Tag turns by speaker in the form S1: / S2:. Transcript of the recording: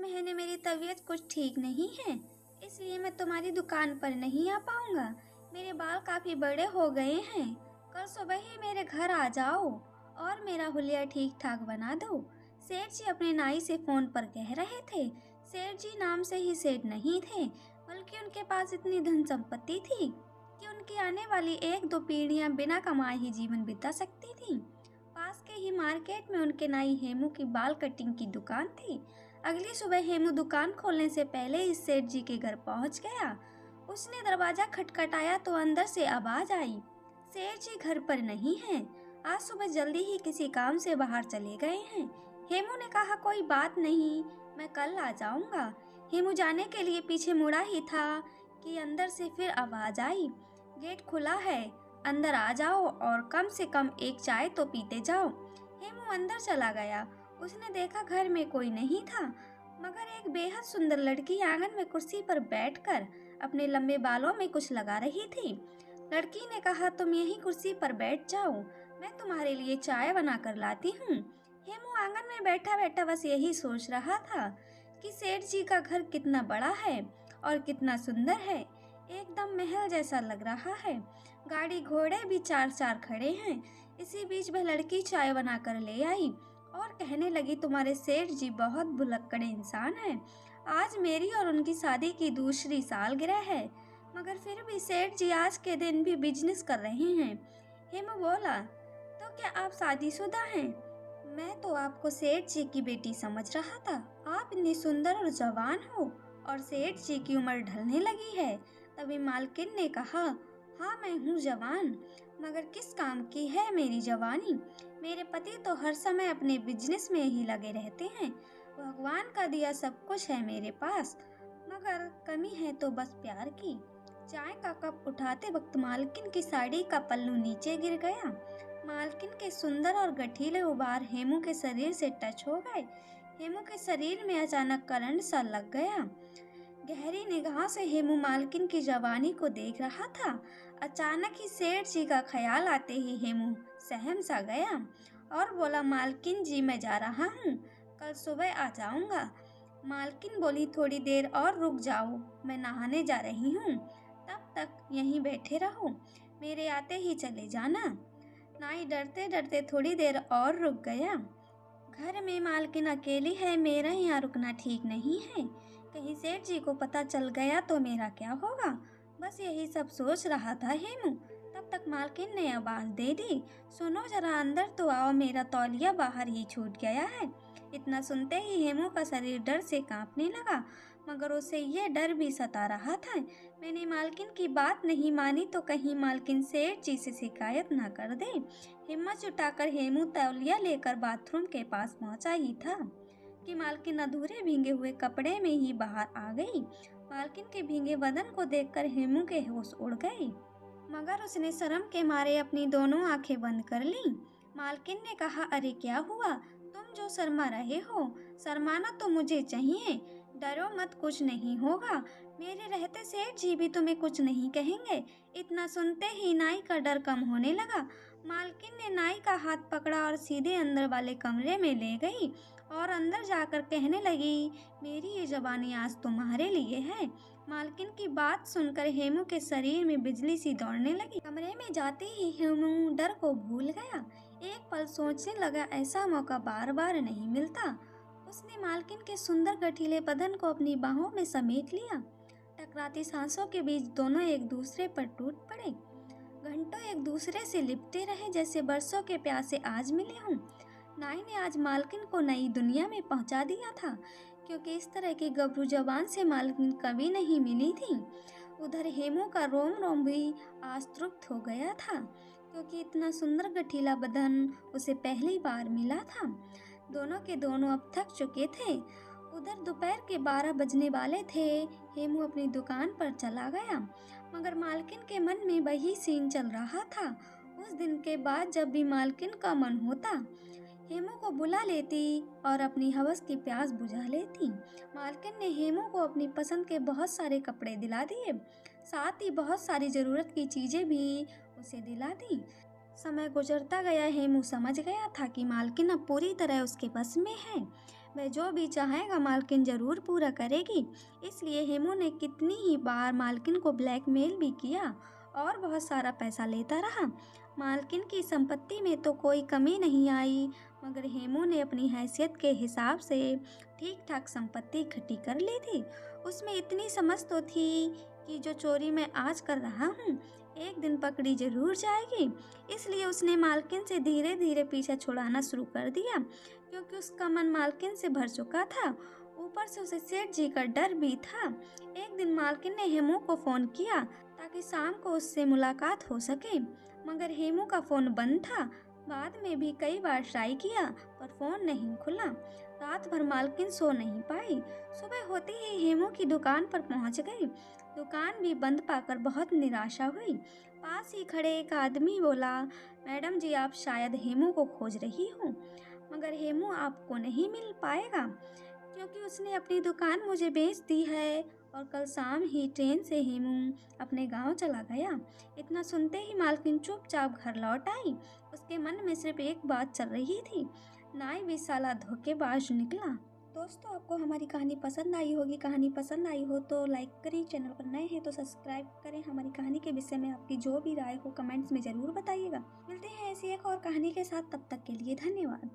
S1: महीने मेरी तबीयत कुछ ठीक नहीं है, इसलिए मैं तुम्हारी दुकान पर नहीं आ पाऊंगा। मेरे बाल काफी बड़े हो गए हैं। कल सुबह ही मेरे घर आ जाओ और मेरा हुलिया ठीक ठाक बना दो। सेठ जी अपने नाई से फोन पर कह रहे थे। सेठ जी नाम से ही सेठ नहीं थे, बल्कि उनके पास इतनी धन संपत्ति थी कि उनकी आने वाली एक दो पीढ़ियां बिना कमाए ही जीवन बिता सकती थी। पास के ही मार्केट में उनके नाई हेमू की बाल कटिंग की दुकान थी। अगली सुबह हेमू दुकान खोलने से पहले ही सेठ जी के घर पहुंच गया। उसने दरवाजा खटखटाया तो अंदर से आवाज आई, सेठ जी घर पर नहीं हैं। आज सुबह जल्दी ही किसी काम से बाहर चले गए हैं। हेमू ने कहा, कोई बात नहीं, मैं कल आ जाऊंगा। हेमू जाने के लिए पीछे मुड़ा ही था कि अंदर से फिर आवाज आई, गेट खुला है, अंदर आ जाओ और कम से कम एक चाय तो पीते जाओ। हेमू अंदर चला गया। उसने देखा घर में कोई नहीं था, मगर एक बेहद सुंदर लड़की आंगन में कुर्सी पर बैठकर अपने लंबे बालों में कुछ लगा रही थी। लड़की ने कहा, तुम यही कुर्सी पर बैठ जाओ, मैं तुम्हारे लिए चाय बना कर लाती हूँ। हेमू आंगन में बैठा बैठा बस यही सोच रहा था कि सेठ जी का घर कितना बड़ा है और कितना सुंदर है। एकदम महल जैसा लग रहा है। गाड़ी घोड़े भी चार चार खड़े हैं। इसी बीच वह लड़की चाय बना कर ले आई और कहने लगी, तुम्हारे सेठ जी बहुत भुलक्कड़ इंसान हैं। आज मेरी और उनकी शादी की दूसरी सालगिरह है, मगर फिर भी सेठ जी आज के दिन भी बिजनेस कर रहे हैं। हेमू बोला, तो क्या आप शादीशुदा हैं? मैं तो आपको सेठ जी की बेटी समझ रहा था। आप इतनी सुंदर और जवान हो और सेठ जी की उम्र ढलने लगी है। तभी मालकिन ने कहा, हाँ मैं हूँ जवान, मगर किस काम की है मेरी जवानी। मेरे पति तो हर समय अपने बिजनेस में ही लगे रहते हैं। भगवान का दिया सब कुछ है मेरे पास, मगर कमी है तो बस प्यार की। चाय का कप उठाते वक्त मालकिन की साड़ी का पल्लू नीचे गिर गया। मालकिन के सुंदर और गठीले उबार हेमू के शरीर से टच हो गए। हेमू के शरीर में अचानक करंट सा लग गया। गहरी निगाह से हेमू मालकिन की जवानी को देख रहा था। अचानक ही सेठ जी का ख्याल आते ही हेमू सहम सा गया और बोला, मालकिन जी मैं जा रहा हूँ, कल सुबह आ जाऊंगा। मालकिन बोली, थोड़ी देर और रुक जाओ, मैं नहाने जा रही हूँ, तब तक यहीं बैठे रहो, मेरे आते ही चले जाना। नाई डरते डरते थोड़ी देर और रुक गया। घर में मालकिन अकेली है, मेरा यहाँ रुकना ठीक नहीं है। कहीं सेठ जी को पता चल गया तो मेरा क्या होगा। बस यही सब सोच रहा था हेमू। तब तक मालकिन ने आवाज दे दी, सुनो जरा अंदर तो आओ, मेरा तौलिया बाहर ही छूट गया है। इतना सुनते ही हेमू का शरीर डर से कांपने लगा, मगर उसे ये डर भी सता रहा था, मैंने मालकिन की बात नहीं मानी तो कहीं मालकिन सेठ जी से शिकायत ना कर दे। हिम्मत जुटाकर हेमू तौलिया लेकर बाथरूम के पास पहुंचा ही था कि मालकिन अधूरे भींगे हुए कपड़े में ही बाहर आ गई। मालकिन के भींगे बदन को देखकर हेमू के होश उड़ गए, मगर उसने शर्म के मारे अपनी दोनों आंखें बंद कर लीं। मालकिन ने कहा, अरे क्या हुआ, तुम जो शर्मा रहे हो, शर्माना तो मुझे चाहिए। डरो मत, कुछ नहीं होगा, मेरे रहते सेठ जी भी तुम्हें कुछ नहीं कहेंगे। इतना सुनते ही नाई का डर कम होने लगा। मालकिन ने नाई का हाथ पकड़ा और सीधे अंदर वाले कमरे में ले गई और अंदर जाकर कहने लगी, मेरी ये जवानी आज तुम्हारे लिए है। मालकिन की बात सुनकर हेमू के शरीर में बिजली सी दौड़ने लगी। कमरे में जाते ही हेमू डर को भूल गया। एक पल सोचने लगा, ऐसा मौका बार बार नहीं मिलता। उसने मालकिन के सुंदर गठीले बदन को अपनी बाहों में समेट लिया। टकराती सांसों के बीच दोनों एक दूसरे पर टूट पड़े। घंटों एक दूसरे से लिपटे रहे, जैसे बरसों के प्यासे आज मिले हों। नाई ने आज मालकिन को नई दुनिया में पहुंचा दिया था, क्योंकि इस तरह की गबरू जवान से मालकिन कभी नहीं मिली थी। उधर हेमू का रोम रोम भी आज तृप्त हो गया था, क्योंकि इतना सुंदर गठीला बदन उसे पहली बार मिला था। दोनों के दोनों अब थक चुके थे। उधर दोपहर के 12 बजने वाले थे। हेमू अपनी दुकान पर चला गया, मगर मालकिन के मन में वही सीन चल रहा था। उस दिन के बाद जब भी मालकिन का मन होता, हेमू को बुला लेती और अपनी हवस की प्यास बुझा लेती। मालकिन ने हेमू को अपनी पसंद के बहुत सारे कपड़े दिला दिए, साथ ही बहुत सारी जरूरत की चीजें भी उसे दिला दी। समय गुजरता गया, हेमू समझ गया था कि मालकिन अब पूरी तरह उसके बस में है। वह जो भी चाहेगा मालकिन ज़रूर पूरा करेगी। इसलिए हेमू ने कितनी ही बार मालकिन को ब्लैकमेल भी किया और बहुत सारा पैसा लेता रहा। मालकिन की संपत्ति में तो कोई कमी नहीं आई, मगर हेमू ने अपनी हैसियत के हिसाब से ठीक ठाक संपत्ति इकट्ठी कर ली थी। उसमें इतनी समझ तो थी कि जो चोरी मैं आज कर रहा हूँ एक दिन पकड़ी जरूर जाएगी। इसलिए उसने मालकिन से धीरे धीरे पीछा छुड़ाना शुरू कर दिया, क्योंकि उसका मन मालकिन से भर चुका था। ऊपर से उसे सेठ जी का डर भी था। एक दिन मालकिन ने हेमू को फ़ोन किया ताकि शाम को उससे मुलाकात हो सके, मगर हेमू का फ़ोन बंद था। बाद में भी कई बार ट्राई किया पर फ़ोन नहीं खुला। रात भर मालकिन सो नहीं पाई। सुबह होते ही हेमू की दुकान पर पहुंच गई। दुकान भी बंद पाकर बहुत निराशा हुई। पास ही खड़े एक आदमी बोला, मैडम जी आप शायद हेमू को खोज रही हो, मगर हेमू आपको नहीं मिल पाएगा क्योंकि उसने अपनी दुकान मुझे बेच दी है और कल शाम ही ट्रेन से हेमू अपने गांव चला गया। इतना सुनते ही मालकिन चुपचाप घर लौट आई। उसके मन में सिर्फ एक बात चल रही थी, नाई भी साला धोखेबाज निकला। दोस्तों आपको हमारी कहानी पसंद आई होगी। कहानी पसंद आई हो तो लाइक करें, चैनल पर नए हैं तो सब्सक्राइब करें। हमारी कहानी के विषय में आपकी जो भी राय हो कमेंट्स में ज़रूर बताइएगा। मिलते हैं ऐसी एक और कहानी के साथ, तब तक के लिए धन्यवाद।